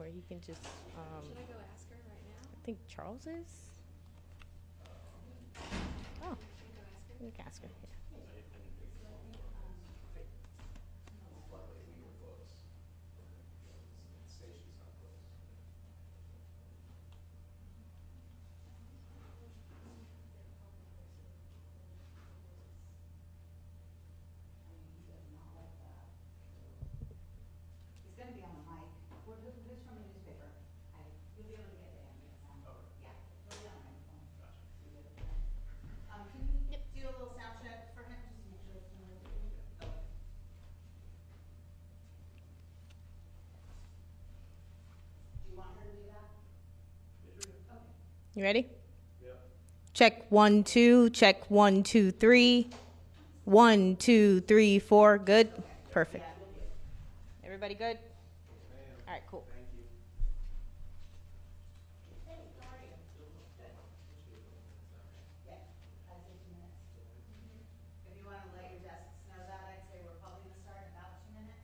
or you can just. Should I go ask her right now? I think Charles is. Oh, Should I go ask her? you can ask her. Yeah. It's gonna be on the mic. Who's from the newspaper? You'll be able to get Dan. Yeah, it'll be on the microphone. Can you do a little sound check for him, just to make sure it's gonna work? Okay. Do you want her to do that? Okay. You ready? Yeah. Check 1, 2. Check 1, 2, 3. 1, 2, 3, 4. Good. Perfect. Everybody good? All right. Cool. Hey, how are you? Good. Yeah, 15 minutes. If you wanna let your desks know that, I'd say we're probably gonna start in about 2 minutes.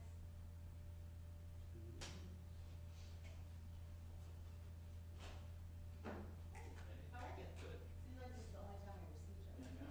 How are you? Good. Seems like this is the only time we ever see each other.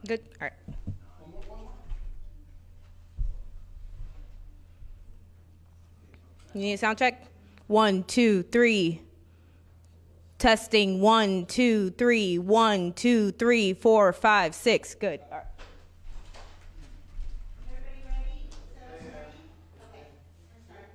Good. All right. You need a sound check? 1, 2, 3. Testing. 1, 2, 3. 1, 2, 3, 4, 5, 6. Good. All right. Everybody ready? Ready? Okay, we're starting.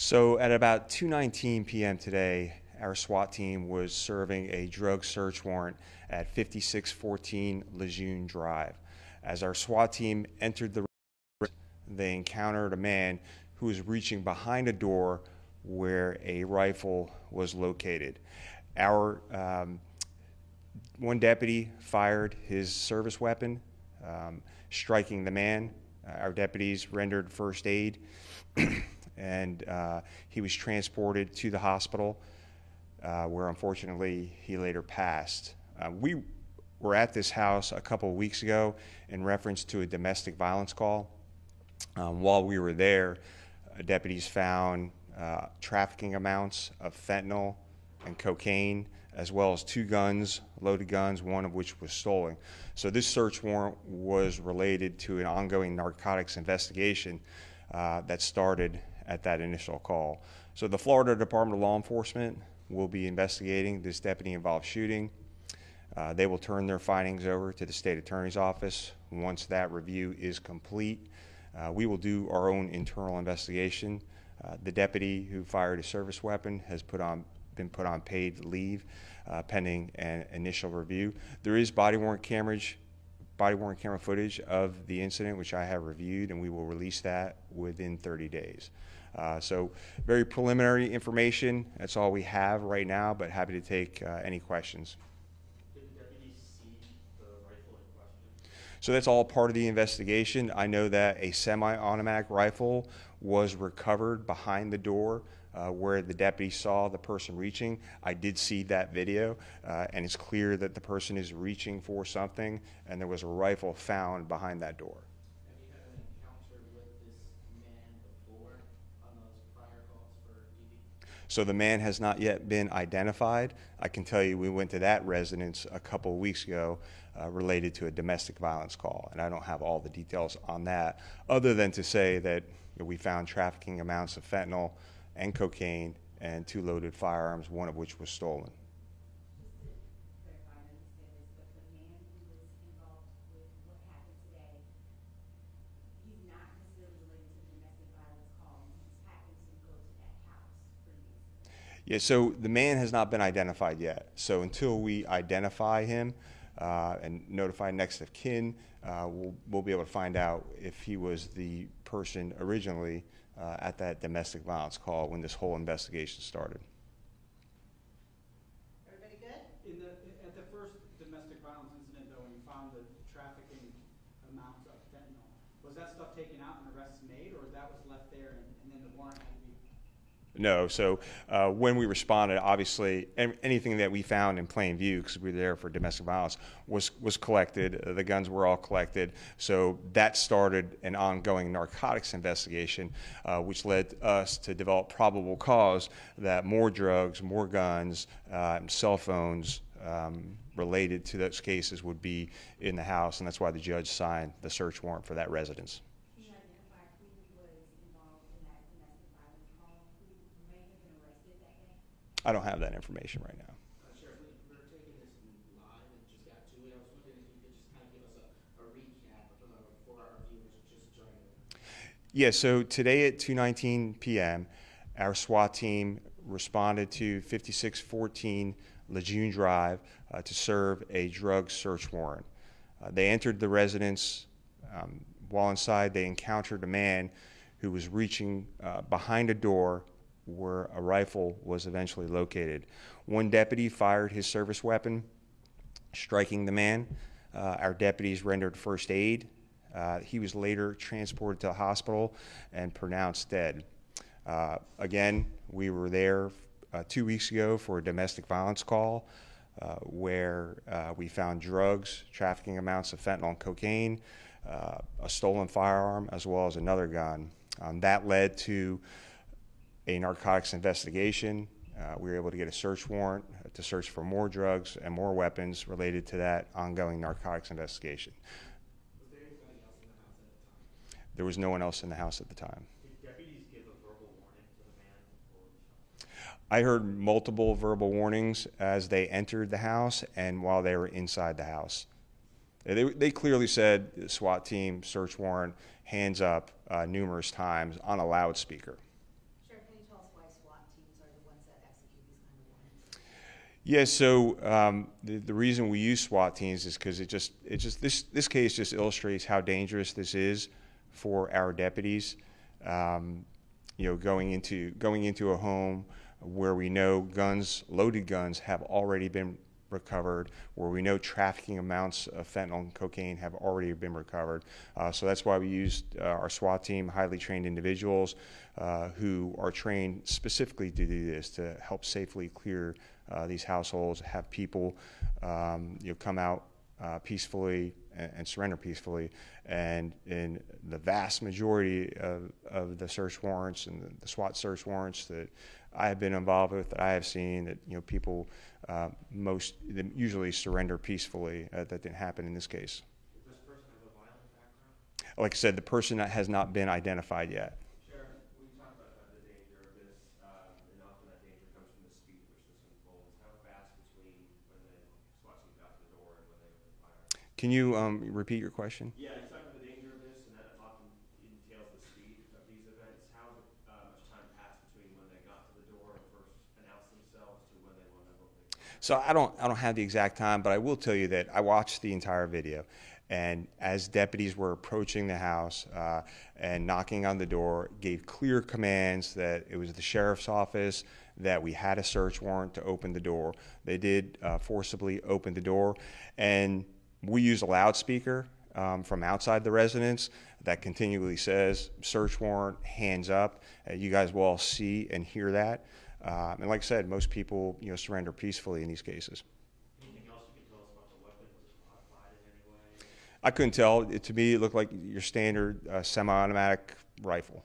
So at about 2:19 p.m. today, our SWAT team was serving a drug search warrant at 5614 Lejeune Drive. As our SWAT team entered the residence, they encountered a man who was reaching behind a door where a rifle was located. Our one deputy fired his service weapon, striking the man. Our deputies rendered first aid, and he was transported to the hospital, where unfortunately he later passed. We were at this house a couple of weeks ago in reference to a domestic violence call. While we were there, deputies found trafficking amounts of fentanyl and cocaine, as well as 2 guns, loaded guns, one of which was stolen. So this search warrant was related to an ongoing narcotics investigation that started at that initial call. So the Florida Department of Law Enforcement will be investigating this deputy-involved shooting. They will turn their findings over to the state attorney's office. Once that review is complete, we will do our own internal investigation. The deputy who fired a service weapon has been put on paid leave pending an initial review. There is body worn camera footage of the incident, which I have reviewed, and we will release that within 30 days. So very preliminary information. That's all we have right now, but happy to take any questions. Did the deputies see the rifle in question? So that's all part of the investigation. I know that a semi-automatic rifle was recovered behind the door where the deputy saw the person reaching. I did see that video, and it's clear that the person is reaching for something, and there was a rifle found behind that door. Have you had an encounter with this man before on those prior calls for EV? So the man has not yet been identified. I can tell you we went to that residence a couple of weeks ago related to a domestic violence call, and I don't have all the details on that, other than to say that we found trafficking amounts of fentanyl and cocaine and 2 loaded firearms, one of which was stolen. Just to clarify, I know you said this, but the man who was involved with what happened today, he's not necessarily related to the domestic violence call. He just happened to go to that house previously. Yeah, so the man has not been identified yet. So until we identify him and notify next of kin, we'll be able to find out if he was the person originally at that domestic violence call when this whole investigation started. Everybody good? At the first domestic violence incident, though, when you found the trafficking amounts of fentanyl, was that stuff taken out and arrests made, or that was left there and then the warrant had to be? No, so when we responded, obviously, anything that we found in plain view, because we were there for domestic violence, was collected. The guns were all collected. So that started an ongoing narcotics investigation, which led us to develop probable cause that more drugs, more guns, cell phones related to those cases would be in the house, and that's why the judge signed the search warrant for that residence. Can you identify who was involved in that domestic violence call, who may have been arrested that day? I don't have that information right now. Sheriff, we're taking this live and just got to it. I was wondering if you could just kind of give us a recap for our viewers just joining. Yeah, so today at 2:19 p.m., our SWAT team responded to 5614 Lejeune Drive to serve a drug search warrant. They entered the residence. While inside, they encountered a man who was reaching behind a door where a rifle was eventually located. One deputy fired his service weapon, striking the man. Our deputies rendered first aid. He was later transported to the hospital and pronounced dead. Again, we were there 2 weeks ago for a domestic violence call where we found drugs, trafficking amounts of fentanyl and cocaine, a stolen firearm, as well as another gun. That led to a narcotics investigation. We were able to get a search warrant to search for more drugs and more weapons related to that ongoing narcotics investigation. Was there anybody else in the house at the time? There was no one else in the house at the time. Did deputies give a verbal warning to the man before the shot? I heard multiple verbal warnings as they entered the house and while they were inside the house. They clearly said, SWAT team, search warrant, hands up, numerous times on a loudspeaker. Sheriff, can you tell Yeah, so the reason we use SWAT teams is because this case just illustrates how dangerous this is for our deputies. You know, going into a home where we know loaded guns have already been recovered, where we know trafficking amounts of fentanyl and cocaine have already been recovered. So that's why we used our SWAT team, highly trained individuals who are trained specifically to do this, to help safely clear these households, have people come out peacefully and surrender peacefully. And in the vast majority of the search warrants and the SWAT search warrants that I have been involved with, that I have seen, that people usually surrender peacefully. That didn't happen in this case. Does this person have a violent background? Like I said, the person has not been identified yet. Sheriff, we talked about the danger of this, and often that danger comes from the speed at which this unfolds. How fast between when the SWAT team got to the door and when they opened fire? Can you repeat your question? Yeah, you talked about the danger of this, and that often entails the speed of these events. How much time passed between when they got to the door and first announced themselves to when they wound up opening? So I don't have the exact time, but I will tell you that I watched the entire video. And as deputies were approaching the house and knocking on the door, gave clear commands that it was the sheriff's office, that we had a search warrant to open the door. They did forcibly open the door. And we use a loudspeaker from outside the residence that continually says, search warrant, hands up. You guys will all see and hear that. And like I said, most people surrender peacefully in these cases. Anything else you can tell us about the weapon? Was it modified in any way? I couldn't tell. To me, it looked like your standard semi-automatic rifle.